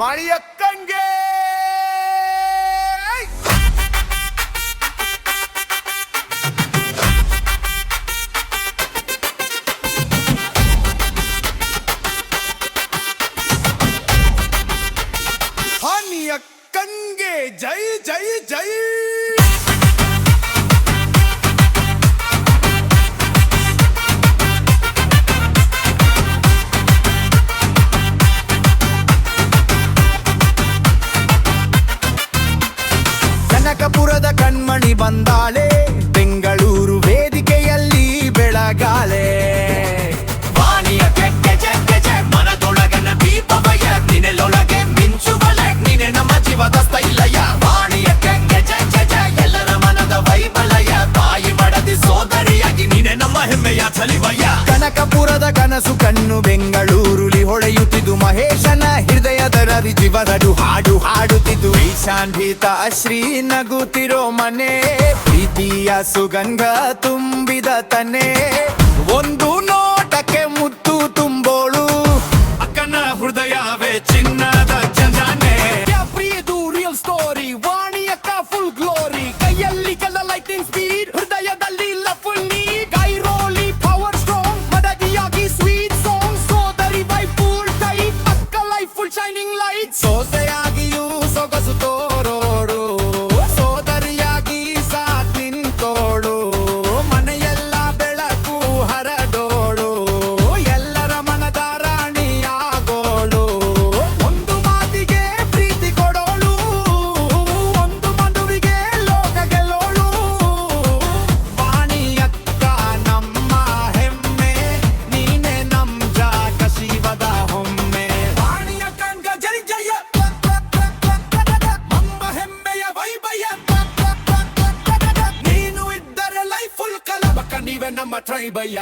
ಮಣಿಯಕ್ಕಂಗೆ ಮಣಿಯಕ್ಕಂಗೆ ಜೈ ಜೈ ಜೈ. ಕನಕಪುರದ ಕಣ್ಮಣಿ ಬಂದಾಳೆ, ಬೆಂಗಳೂರು ವೇದಿಕೆಯಲ್ಲಿ ಬೆಳಗಾಲೆ. ವಾಣಿಯ ಕೆಕ್ಕೆ ಜೆ ಮನದೊಳಗನ ದೀಪವಯ, ನಿನೆಲೊಳಗೆ ಮಿಂಚುವಳೆ, ನಿನೆ ನಮ್ಮ ಜೀವದ ಸ್ಥೈಲಯ. ವಾಣಿಯ ಕೆಕ್ಕೆ ಜೆ ಎಲ್ಲರ ಮನದ ವೈಬಲಯ, ತಾಯಿ ಮಡದಿ ಸೋದರಿಯಾಗಿ ನಿನೆ ನಮ್ಮ ಹೆಮ್ಮೆಯ ಚಲಿವಯ್ಯ. ಕನಕಪುರದ ಕನಸು ಕಣ್ಣು ಬೆಂಗಳೂರುಲಿ ಹೊಳೆಯುತ್ತಿದ್ದು, ಮಹೇಶನ ಹೃದಯದ ನದಿ ಜೀವನಡು ಹಾಡು ಹಾಡುತ್ತಿದ್ದು. ಈಶಾನ್ವಿತ ಶ್ರೀ ನಗುತ್ತಿರೋ ಮನೆ, ಪ್ರೀತಿಯ ಸುಗಂಧ ತುಂಬಿದ ತನೆ. ಒಂದು ನೋಟಕ್ಕೆ ಮುತ್ತು ತುಂಬೋಳು, ಅಕ್ಕನ ಹೃದಯವೇ ಚಿನ್ನದ ಚಂದನೆ. ಪ್ರಿಯದು ರಿಯಲ್ ಸ್ಟೋರಿ, ವಾಣಿಯಕ್ಕ ಫುಲ್ ಗ್ಲೋರಿ. ಕೈಯಲ್ಲಿ ಕೆಲ ಲೈಟಿಂಗ್ ಸ್ಪೀಡ್, ಹೃದಯದಲ್ಲಿ ಲಫುಲ್ ನೀಡ್. ಗೈರೋಲಿ ಪವರ್ ಸ್ಟ್ರಾಂಗ್, ಮಡದಿಯಾಗಿ ಸ್ವೀಟ್ ಸಾಂಗ್. ಸೋದರಿ ವೈ ಫುಲ್ ಟೈಟ್, ಅಕ್ಕ ಲೈಫ್ ಫುಲ್ ಶೈನಿಂಗ್ ಲೈಟ್. ಸೋಸೆಯಾಗಿಯೂ ಸೊಗಸು ತೋರೋಡು, ಸೋದರಿಯಾಗಿ ಸಾಥ್ ನಿಂತೋಳು. ಮನೆಯೆಲ್ಲ ಬೆಳಕು ಹರಡೋಳು, ಎಲ್ಲರ ಮನದ ರಾಣಿಯಾಗೋಳು. ಒಂದು ಮಾತಿಗೆ ಪ್ರೀತಿ ಕೊಡೋಳು, ಒಂದು ಮದುವಿಗೆ ಲೋಕ ಗೆಲ್ಲೋಳು. ವಾಣಿಯಕ್ಕ ನಮ್ಮ ಹೆಮ್ಮೆ, ನೀನೆ ನಮ್ ಜಾಗ ಶಿವದ ಹೊಮ್ಮೆ. ವಾಣಿಯಕ್ಕಂಗ ಜೈ ಜಯ, ನಮ್ಮ ಹೆಮ್ಮೆಯ ವೈಭಯ. ನೀನು ಇದ್ದರೆ ಲೈಫ್ ಫುಲ್ ಕಲಬಕ, ನೀವೇ ನಮ್ಮ ಟ್ರೈಬಯ್ಯ.